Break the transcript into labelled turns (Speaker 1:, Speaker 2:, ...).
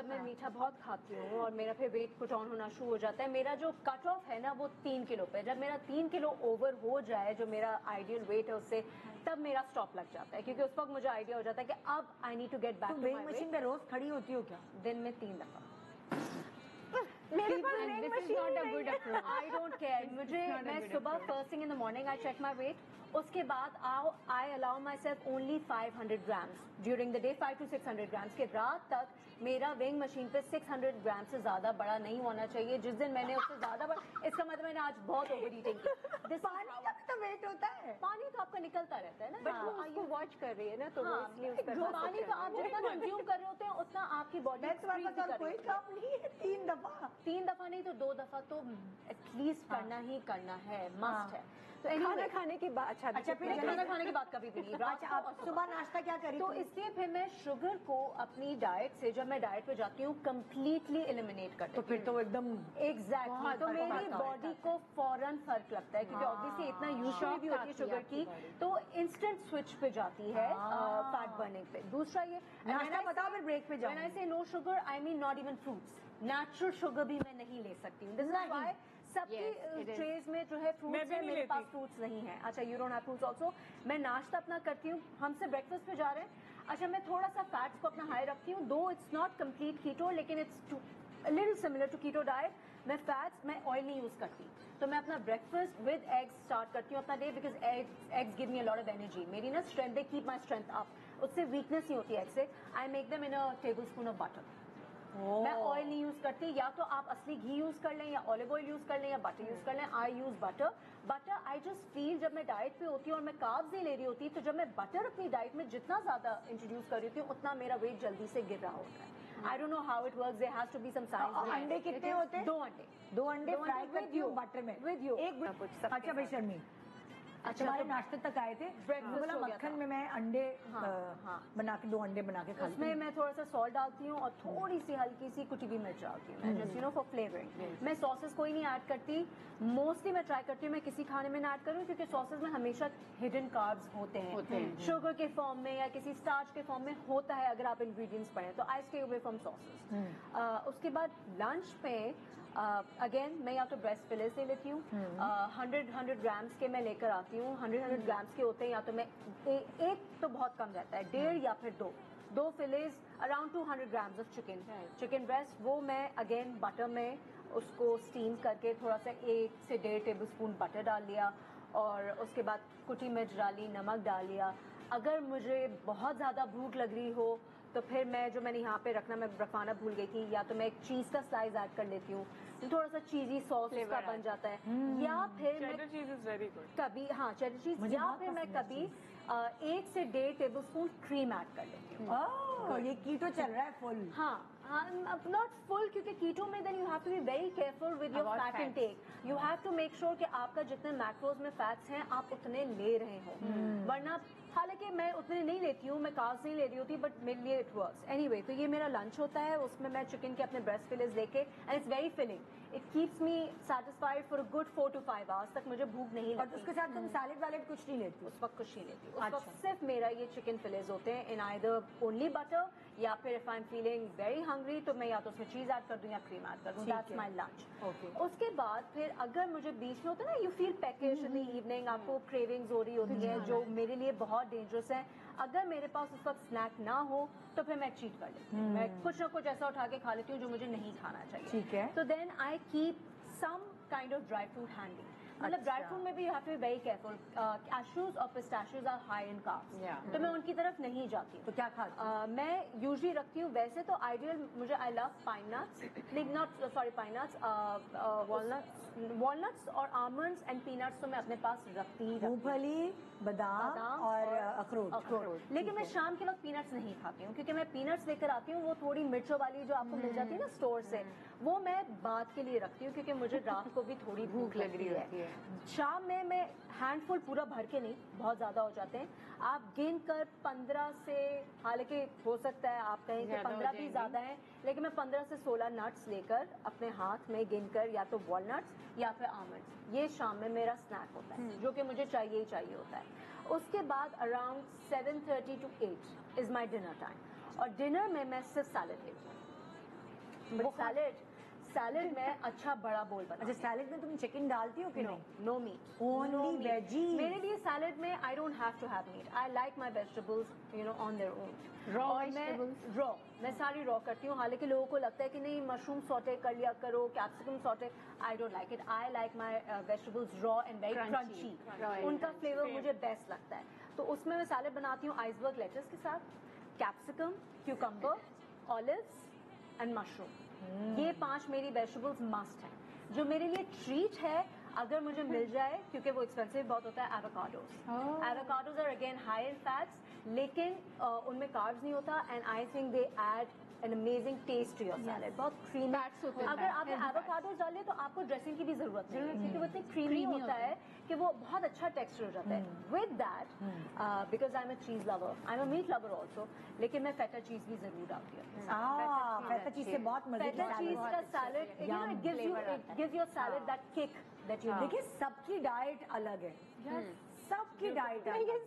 Speaker 1: मैं मीठा बहुत खाती हूँ और मेरा फिर वेट पुट ऑन होना शुरू हो जाता है। मेरा जो कट ऑफ है ना वो 3 किलो पे, जब मेरा 3 किलो ओवर हो जाए जो मेरा आइडियल वेट है उससे, तब मेरा स्टॉप लग जाता है, क्योंकि उस वक्त मुझे आइडिया हो जाता है कि अब I need to get back to my weight.
Speaker 2: Machine पे रोज खड़ी होती हो क्या?
Speaker 1: दिन में 3 दफा।
Speaker 3: मेरे पास वेइंग मशीन नहीं है।
Speaker 1: आई डोंट केयर, मुझे मैं सुबह first thing in the morning I check my weight, उसके बाद I allow myself only 500 grams during the day, 500 to 600 grams के। रात तक मेरा वेइंग मशीन पे 600 ग्राम से ज्यादा बड़ा नहीं होना चाहिए। जिस दिन मैंने उससे ज्यादा इसका मतलब मैंने आज बहुत ओवर ईटिंग की।
Speaker 2: पानी का भी तो वेट होता है।
Speaker 1: पानी तो आपका निकलता रहता है ना,
Speaker 3: बट वो उसको वॉच कर रही है ना, तो वो इसलिए उस पर
Speaker 1: पानी तो आप जितना कंज्यूम कर रहे होते हैं उतना आपकी बॉडी
Speaker 2: कोई काम नहीं है। 3 दफा,
Speaker 1: 3 दफा नहीं तो 2 दफा तो एटलीस्ट करना ही करना है, मस्ट है। तो
Speaker 3: खाना खाने की बात, अच्छा
Speaker 1: फिर खाना खाने की बात कभी भी नहीं।
Speaker 2: अच्छा, आप सुबह नाश्ता क्या करें?
Speaker 1: तो इसलिए फिर मैं शुगर को अपनी डाइट से, जब मैं डाइट पे जाती हूँ, कम्प्लीटली एलिमिनेट कर देती हूँ।
Speaker 2: तो फिर तो एकदम
Speaker 1: एग्जैक्टली, तो मेरी बॉडी को फौरन फर्क लगता है, क्योंकि ऑब्वियसली इतना यूजुअली भी होती है शुगर की, तो इंस्टेंट स्विच पे जाती है फैट बर्निंग पे। दूसरा ये
Speaker 2: नाश्ता बताओ, फिर ब्रेक पे जाओ।
Speaker 1: When I say no sugar, I mean not even fruits. Natural sugar भी मैं नहीं ले सकती हूँ। दिस इज व्हाई सबकी ट्रेज में जो है फ्रूट्स है, मेरे पास फ्रूट्स नहीं है। अच्छा, you don't have fruits also. मैं नाश्ता अपना करती हूँ, हमसे ब्रेकफास्ट पे जा रहे हैं, अच्छा मैं थोड़ा सा फैट्स को अपना हाई रखती हूँ, दो इट्स नॉट कंप्लीट कीटो, लेकिन it's a little similar to keto diet। मैं ऑयल नहीं यूज करती, तो मैं अपना ब्रेकफास्ट विद एग्स स्टार्ट करती हूँ अपना day, because eggs give me a lot of energy. मेरी ना strength, they keep my strength up, उससे वीकनेस नहीं होती एग से। I make them in a table spoon of butter. मैं ऑयल नहीं यूज करती, या तो आप असली घी यूज कर लें, या ऑलिव ऑयल यूज कर लें, या बटर यूज कर लें। I use butter I just feel, जब मैं डाइट पे होती हूँ और मैं कार्ब्स नहीं ले रही होती, तो जब मैं बटर अपनी डाइट में जितना ज्यादा इंट्रोड्यूस कर रही होती हूँ, उतना मेरा वेट जल्दी से गिर रहा होता है। I don't know how it works. There has to be some science.
Speaker 2: अंडे कितने होते हैं?
Speaker 1: 2 अंडे।
Speaker 2: 2 अंडे फ्राई करती हूँ बटर में
Speaker 1: विद यू।
Speaker 2: एक अच्छा भाई शर्मी,
Speaker 1: अच्छा
Speaker 2: हमारे नाश्ते तक आए थे, बोला मक्खन में मैं अंडे बना के 2 अंडे बना के खाती हूँ।
Speaker 1: उसमें मैं थोड़ा सा सॉल्ट डालती हूँ और थोड़ी सी हल्की सी कुटी हुई मिर्च डालती हूँ, just you know for flavouring. मैं सॉसेस कोई नहीं ऐड करती, मोस्टली मैं ट्राई करती हूँ मैं किसी खाने में ना ऐड करूँ, क्योंकि सॉसेस में हमेशा हिडन कार्ब्स होते हैं, शुगर के फॉर्म में या किसी स्टार्च के फॉर्म में होता है अगर आप इंग्रेडिएंट्स पढ़ें, तो I stay away from sauces. उसके बाद लंच पे अगेन मैं या तो ब्रेस्ट फिलेस ले लेती हूँ, 100 ग्राम्स के मैं लेकर आती हूँ। 100 ग्राम्स के होते हैं, या तो मैं एक तो बहुत कम रहता है, 1.5 या फिर 2 fillets around 200 grams of chicken breast. वो मैं अगेन बटर में उसको स्टीम करके थोड़ा सा 1 से 1.5 टेबल स्पून बटर डाल लिया, और उसके बाद कुटी मिर्च डाली, नमक डाल लिया। अगर मुझे बहुत ज्यादा भूख लग रही हो तो फिर मैं, जो मैंने यहाँ पे रखना मैं रखवाना भूल गई थी, या तो मैं एक चीज का स्लाइस ऐड कर लेती हूँ, थोड़ा सा चीजी सॉस का बन जाता है, या फिर
Speaker 3: चेडर चीज इज वेरी गुड
Speaker 1: कभी, हाँ चेडर चीज, या फिर मैं कभी 1 से 1.5 टेबल स्पून क्रीम ऐड कर लेती हूँ।
Speaker 2: ये कीटो चल रहा है फुल।
Speaker 1: हाँ, नॉट फुल, क्योंकि कीटो में then you have to be very careful with your fat intake. You have to make sure कि आपका जितने मैक्रोज में फैट्स हैं आप उतने ले रहे हो, वरना, हालांकि मैं उतने नहीं लेती हूँ, मैं कार्ब्स नहीं ले रही होती, बट मेरे लिए इट वर्क्स एनीवे। तो ये मेरा लंच होता है, उसमें मैं चिकन के अपने ब्रेस्ट फिलेस लेके, and it's very filling, it keeps me satisfied for a good 4 to 5 hours तक मुझे भूख नहीं लगती।
Speaker 2: और उसके साथ तुम सैलेड वैलेड कुछ नहीं लेती?
Speaker 1: उस वक्त कुछ नहीं लेती, उस वक्त सिर्फ मेरा ये चिकन फिलेस होते हैं, इन आइदर ओनली बटर, या फिर if I am feeling very hungry तो मैं या तो उसमें चीज ऐड कर दूं या क्रीम ऐड कर दूं। That's my lunch. उसके बाद फिर अगर मुझे बीच में होता है ना, you feel package in the evening, आपको क्रेविंग्स हो रही होती है, जो मेरे लिए बहुत डेंजरस है। अगर मेरे पास उस वक्त स्नैक ना हो तो फिर मैं चीट कर लेती हूँ, मैं कुछ ना कुछ ऐसा उठा के खा लेती हूँ जो मुझे नहीं खाना चाहिए।
Speaker 2: ठीक है।
Speaker 1: तो then I keep some kind of dry fruit handy. मतलब ड्राई फ्रूट में भी you have to be very careful. Cashews और pistachios are high in carbs, तो मैं उनकी तरफ नहीं जाती।
Speaker 2: तो क्या खाती?
Speaker 1: मैं यूजुअली रखती हूँ, वैसे तो आइडियल मुझे, I love pine nuts, pine nuts, walnuts और आलमंड्स एंड पीनट्स तो मैं अपने पास रखती ही।
Speaker 2: मूंगफली, बादाम और अखरोट।
Speaker 1: लेकिन मैं शाम के वक्त पीनट्स नहीं खाती हूँ, क्योंकि मैं पीनट्स लेकर आती हूँ, वो थोड़ी मिर्चों वाली जो आपको मिल जाती है ना स्टोर से, वो मैं बाद के लिए रखती हूँ, क्योंकि मुझे रात को भी थोड़ी भूख लग रही है। शाम में मैं हैंडफुल पूरा भर के नहीं, बहुत ज्यादा हो जाते हैं, आप गिन कर 15 से, हालांकि हो सकता है आप कहें कि 15 भी ज्यादा है, लेकिन मैं 15 से 16 नट्स लेकर अपने हाथ में गिन कर, या तो वॉलनट्स या फिर आमंड्स, ये शाम में मेरा स्नैक होता है, जो कि मुझे चाहिए ही चाहिए होता है। उसके बाद around 7:30 to 8 is my dinner time, और डिनर में मैं सिर्फ सैलेड लेती हूँ। वो सैलेड में अच्छा बड़ा बोल बना।
Speaker 2: अच्छा, सैलेड में तुम चिकन डालती हो कि नहीं?
Speaker 1: No meat,
Speaker 2: only veggie.
Speaker 1: मेरे लिए सैलेड में I don't have to have meat, I like my vegetables on their own.
Speaker 3: Raw
Speaker 1: और
Speaker 3: vegetables?
Speaker 1: मैं सारी रॉ करती हूँ। हालांकि लोगों को लगता है कि नहीं मशरूम सॉटे कर लिया करो, capsicum saute, I don't like it. I like my vegetables raw and very
Speaker 3: Crunchy.
Speaker 1: Crunchy. उनका फ्लेवर मुझे बेस्ट लगता है। तो उसमें मैं सैलेड बनाती हूँ आइसबर्ग लेटस के साथ, capsicum, cucumber, olives and mushroom. ये 5 मेरी वेजिटेबल्स मस्ट हैं। जो मेरे लिए ट्रीट है अगर मुझे मिल जाए, क्योंकि वो एक्सपेंसिव बहुत होता है, avocados. Avocados are again high in fats, लेकिन उनमें कार्ब्स नहीं होता and I think they add an amazing taste to your salad. बहुत क्रीमी।
Speaker 3: Fats होते हैं,
Speaker 1: अगर आपने
Speaker 3: healthy
Speaker 1: एवोकाडोज डाले तो आपको ड्रेसिंग की भी जरूरत नहीं है, क्योंकि वो इतनी क्रीमी होता है कि वो बहुत अच्छा टेक्सचर हो जाता है। With that, because I am a cheese lover, I am a meat lover also, लेकिन मैं फेटा चीज भी जरूर डालती हूँ।
Speaker 2: फेटा चीज से बहुत मजे की
Speaker 1: फेटा चीज का salad, it gives your salad that kick that you need.
Speaker 2: देखिए सबकी डाइट अलग है, सबकी डाइट अलग है।